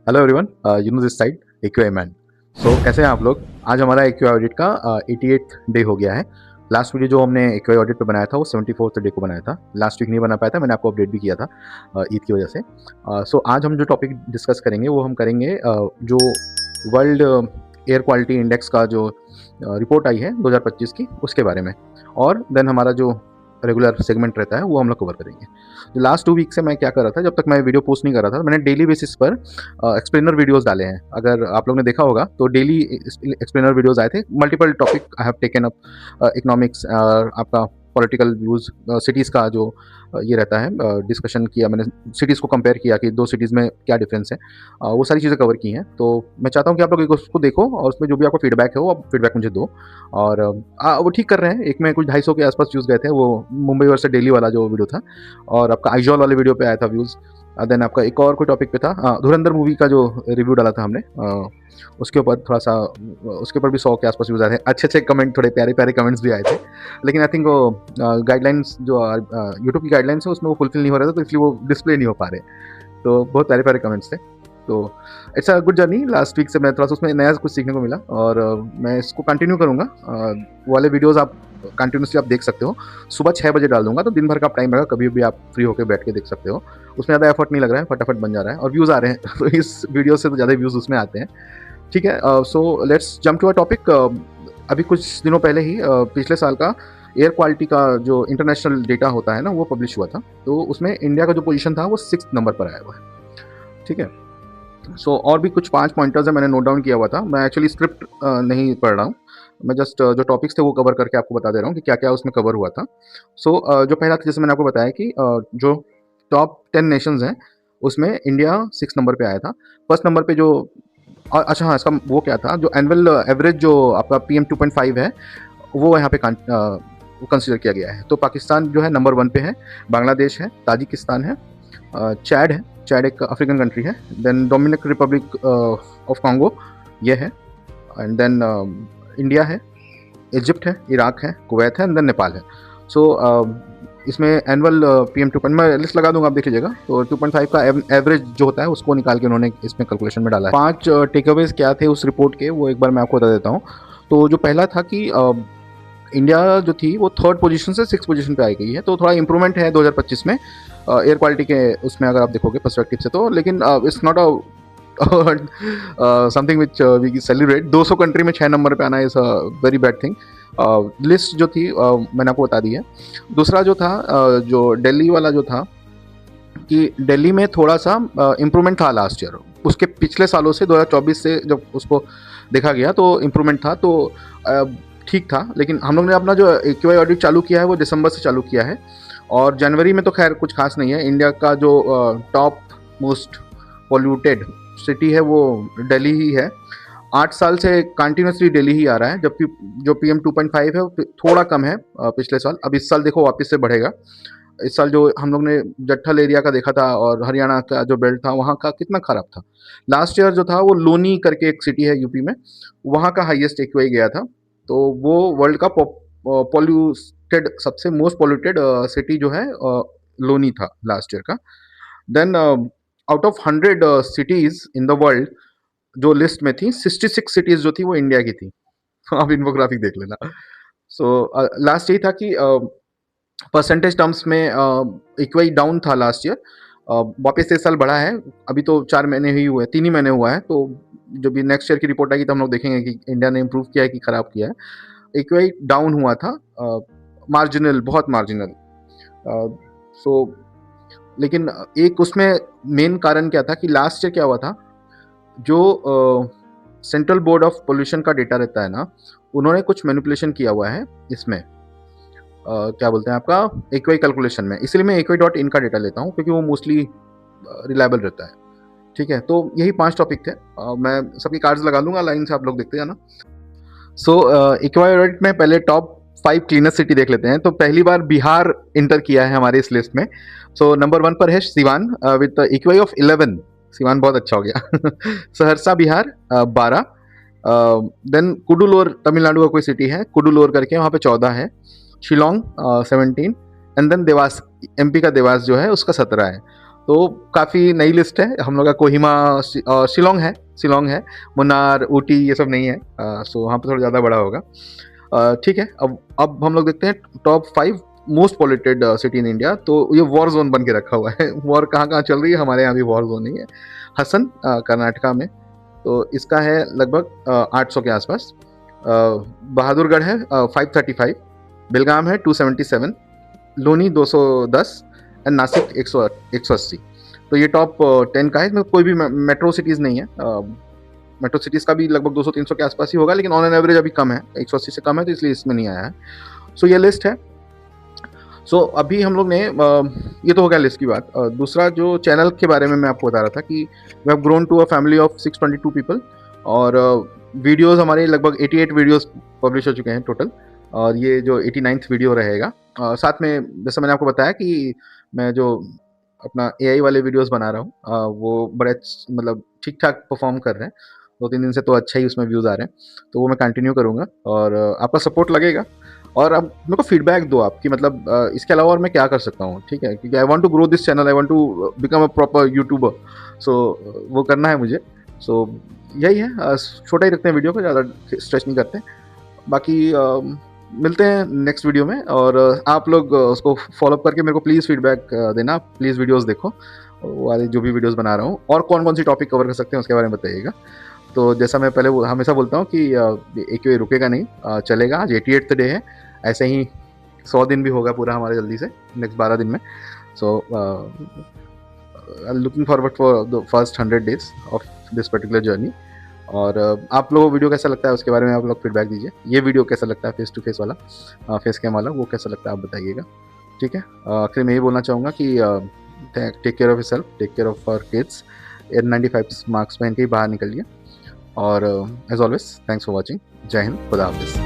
Hello everyone, this side AQI man. So कैसे हैं आप लोग? आज हमारा एक्यूआई ऑडिट का 88th डे हो गया है। लास्ट वीडियो जो हमने एक्यूआई ऑडिट पे बनाया था वो 74th डे को बनाया था। लास्ट वीक नहीं बना पाया था, मैंने आपको अपडेट भी किया था ईद की वजह से। सो आज हम जो टॉपिक डिस्कस करेंगे वो हम करेंगे जो वर्ल्ड एयर क्वालिटी इंडेक्स का जो रिपोर्ट आई है 2025 की, उसके बारे में। और देन हमारा जो रेगुलर सेगमेंट रहता है वो हम लोग कवर करेंगे। तो लास्ट 2 वीक से मैं क्या कर रहा था, जब तक मैं वीडियो पोस्ट नहीं कर रहा था, मैंने डेली बेसिस पर एक्सप्लेनर वीडियोस डाले हैं। अगर आप लोग ने देखा होगा तो डेली एक्सप्लेनर वीडियोस आए थे। Multiple topic I have taken up, economics, आपका पॉलिटिकल व्यूज़, सिटीज़ का जो ये रहता है, डिस्कशन किया मैंने। सिटीज़ को कंपेयर किया कि 2 सिटीज़ में क्या डिफरेंस है, वो सारी चीज़ें कवर की हैं। तो मैं चाहता हूँ कि आप लोग एक उसको देखो और उसमें जो भी आपको फीडबैक है वो आप फीडबैक मुझे दो। और वो ठीक कर रहे हैं। एक में कुछ 250 के आसपास व्यूज़ गए थे, वो मुंबई वर्सेस दिल्ली वाला जो वीडियो था, और आपका आइजॉल वाले वीडियो पे आया था व्यूज़। देन आपका एक और कोई टॉपिक पे था, धुरंधर मूवी का जो रिव्यू डाला था हमने, उसके ऊपर थोड़ा सा, उसके ऊपर भी 100 के आसपास व्यूज़ आए थे। अच्छे कमेंट, थोड़े प्यारे कमेंट्स भी आए थे। लेकिन आई थिंक वो गाइडलाइंस जो यूट्यूब की गाइडलाइंस है उसमें वो फुलफिल नहीं हो रहे थे, तो इसलिए वो डिस्प्ले नहीं हो पा रहे। तो बहुत प्यारे कमेंट्स थे। तो it's a good journey. Last week से मैं थोड़ा सा उसमें नया कुछ सीखने को मिला, और मैं इसको कंटिन्यू करूँगा। वो वाले वीडियोज़ आप कंटिन्यूसली आप देख सकते हो। सुबह 6 बजे डाल दूंगा, तो दिन भर का टाइम रहेगा, कभी भी आप फ्री होकर बैठ के देख सकते हो। उसमें ज़्यादा एफर्ट नहीं लग रहा है, फटाफट बन जा रहा है और व्यूज़ आ रहे हैं तो इस वीडियो से तो ज़्यादा व्यूज़ उसमें आते हैं। ठीक है, so let's jump to a topic. अभी कुछ दिनों पहले ही पिछले साल का एयर क्वालिटी का जो इंटरनेशनल डेटा होता है ना, वो पब्लिश हुआ था। तो उसमें इंडिया का जो पोजीशन था वो 6th नंबर पर आया हुआ है। ठीक है, सो और भी कुछ 5 पॉइंटर्स है, मैंने नोट डाउन किया हुआ था। मैं एक्चुअली स्क्रिप्ट नहीं पढ़ रहा हूँ, मैं जस्ट जो टॉपिक्स थे वो कवर करके आपको बता दे रहा हूँ कि क्या क्या उसमें कवर हुआ था। सो जो पहला था, जैसे मैंने आपको बताया कि जो टॉप 10 नेशंस हैं उसमें इंडिया 6 नंबर पे आया था। फर्स्ट नंबर पे जो अच्छा हाँ, इसका वो क्या था, जो एनुअल एवरेज जो आपका PM 2.5 है वो यहाँ पे कंसिडर किया गया है। तो पाकिस्तान जो है नंबर 1 पे है, बांग्लादेश है, ताजिकिस्तान है, चैड है, चैड एक अफ्रीकन कंट्री है, then Dominic Republic of Congo ये है, एंड देन इंडिया है, इजिप्ट है, इराक है, कुवैत है, एंड देन नेपाल है। सो इसमें एनुअल PM 2. मैं लिस्ट लगा दूंगा, आप देख लीजिएगा। तो 2.5 का एवरेज जो होता है उसको निकाल के उन्होंने इसमें कैलकुलेशन में डाला है। 5 टेकअवेज क्या थे उस रिपोर्ट के, वो एक बार मैं आपको बता देता हूँ। तो जो पहला था कि इंडिया जो थी वो 3rd पोजीशन से 6th पोजीशन पे आई गई है। तो थोड़ा इंप्रूवमेंट है 2025 में एयर क्वालिटी के उसमें, अगर आप देखोगे पर्सपेक्टिव से तो। लेकिन it's not a something which we celebrate. 200 country में 6 नंबर पे आना is a very bad thing. List जो थी मैंने आपको बता दी है। दूसरा जो था, जो दिल्ली वाला जो था, कि दिल्ली में थोड़ा सा इम्प्रूवमेंट था लास्ट ईयर। उसके पिछले सालों से 2024 से जब उसको देखा गया तो इम्प्रूवमेंट था, तो ठीक था। लेकिन हम लोग ने अपना जो एक्यूआई ऑडिट चालू किया है वो दिसंबर से चालू किया है, और जनवरी में तो खैर कुछ खास नहीं है। इंडिया का जो टॉप मोस्ट पोल्यूटेड सिटी है वो दिल्ली ही है। 8 साल से कंटिन्यूसली दिल्ली ही आ रहा है, जबकि जो PM 2.5 है वो थोड़ा कम है पिछले साल। अब इस साल देखो वापस से बढ़ेगा। इस साल जो हम लोग ने जट्ठल एरिया का देखा था और हरियाणा का जो बेल्ट था वहाँ का कितना खराब था। लास्ट ईयर जो था वो लोनी करके एक सिटी है यूपी में, वहाँ का हाईएस्ट एक्यूआई गया था। तो वो वर्ल्ड का पॉल्यूटेड, सबसे मोस्ट पॉल्यूटेड सिटी जो है लोनी था लास्ट ईयर का। Then out of 100 cities in the world जो लिस्ट में थी, 66 सिटीज जो थी वो इंडिया की थी। आप इन्फोग्राफिक देख लेना। सो लास्ट यही था कि परसेंटेज टर्म्स में इक्वई डाउन था लास्ट ईयर, वापस से इस साल बढ़ा है। अभी तो 4 महीने ही हुए, 3 ही महीने हुआ है। तो जब भी नेक्स्ट ईयर की रिपोर्ट आएगी तो हम लोग देखेंगे कि इंडिया ने इम्प्रूव किया है कि खराब किया है। इक्वई डाउन हुआ था, मार्जिनल, बहुत मार्जिनल। सो लेकिन एक उसमें मेन कारण क्या था कि लास्ट ईयर क्या हुआ था, जो सेंट्रल बोर्ड ऑफ पोल्यूशन का डेटा रहता है ना, उन्होंने कुछ मैनिपुलेशन किया हुआ है इसमें, क्या बोलते हैं आपका, एक्वाई कैलकुलेशन में। इसलिए मैं एक्वाई.इन का डेटा लेता हूँ क्योंकि वो मोस्टली रिलायबल रहता है। ठीक है, तो यही 5 टॉपिक थे। मैं सबकी कार्ड्स लगा दूंगा लाइन से, आप लोग देखते जाना। सो एक्वाई ऑडिट में पहले टॉप 5 क्लीनेस्ट सिटी देख लेते हैं। तो पहली बार बिहार इंटर किया है हमारे इस लिस्ट में। सो नंबर 1 पर है सिवान विद एक्वाई ऑफ 11। सिवान बहुत अच्छा हो गया सहरसा बिहार 12। देन कुडुलोर तमिलनाडु का कोई सिटी है, कुडुलोर करके, वहाँ पे 14 है। Shillong 17, and then Dewas, MP का देवास जो है उसका 17 है। तो काफ़ी नई लिस्ट है हम लोग का। कोहिमा, शिलोंग है, मुन्नार, ऊटी ये सब नहीं है। सो वहाँ पे थोड़ा ज़्यादा बड़ा होगा। ठीक है, अब हम लोग देखते हैं top 5 most polluted city in India. तो ये वॉर जोन बन के रखा हुआ है। वॉर कहाँ कहाँ चल रही है, हमारे यहाँ भी वॉर जोन ही है। हसन कर्नाटका में, तो इसका है लगभग 800 के आसपास। बहादुरगढ़ है 535, बेलगाम है 277, लोनी 210 एंड नासिक 180। तो ये टॉप 10 का है। इसमें कोई भी मेट्रो सिटीज़ नहीं है। मेट्रो सिटीज़ का भी लगभग 200-300 के आसपास ही होगा, लेकिन ऑन एन एवरेज अभी कम है, 180 से कम है, तो इसलिए इसमें नहीं आया है। सो ये लिस्ट है। सो अभी हम लोग ने ये तो हो गया लिस्ट की बात। दूसरा जो चैनल के बारे में मैं आपको बता रहा था कि we have grown to a family of 622 people, और वीडियोस हमारे लगभग 88 वीडियोस पब्लिश हो चुके हैं टोटल, और ये जो 89th वीडियो रहेगा। साथ में जैसे मैंने आपको बताया कि मैं जो अपना एआई वाले वीडियोस बना रहा हूँ, वो बड़े मतलब ठीक ठाक परफॉर्म कर रहे हैं। 2-3 दिन से तो अच्छा ही उसमें व्यूज़ आ रहे हैं, तो वो मैं कंटिन्यू करूँगा, और आपका सपोर्ट लगेगा। और अब मेरे को फीडबैक दो आपकी, मतलब इसके अलावा और मैं क्या कर सकता हूँ, ठीक है, क्योंकि I want to grow this channel, I want to become a proper YouTuber. So वो करना है मुझे। सो यही है, छोटा ही रखते हैं वीडियो को, ज़्यादा स्ट्रेच नहीं करते। बाकी मिलते हैं नेक्स्ट वीडियो में, और आप लोग उसको फॉलो करके मेरे को प्लीज़ फीडबैक देना। प्लीज़ वीडियोज़ देखो, वो वाले जो भी वीडियोज़ बना रहा हूँ, और कौन कौन सी टॉपिक कवर कर सकते हैं उसके बारे में बताइएगा। तो जैसा मैं पहले हमेशा बोलता हूँ कि AQA रुकेगा नहीं, चलेगा। आज 88th डे है, ऐसे ही 100 दिन भी होगा पूरा हमारे जल्दी से, नेक्स्ट 12 दिन में। So looking forward for the first 100 days of this particular journey. और आप लोगों को वीडियो कैसा लगता है उसके बारे में आप लोग फीडबैक दीजिए। ये वीडियो कैसा लगता है, फेस टू फेस वाला, फेस कैम वाला, वो कैसा लगता है आप बताइएगा, ठीक है। आखिर में यही बोलना चाहूँगा कि take care of yourself, take care of our kids. N95 masks पहन के ही बाहर निकलिए, और as always thanks for watching. जय हिंद, खुदा हाफिज़।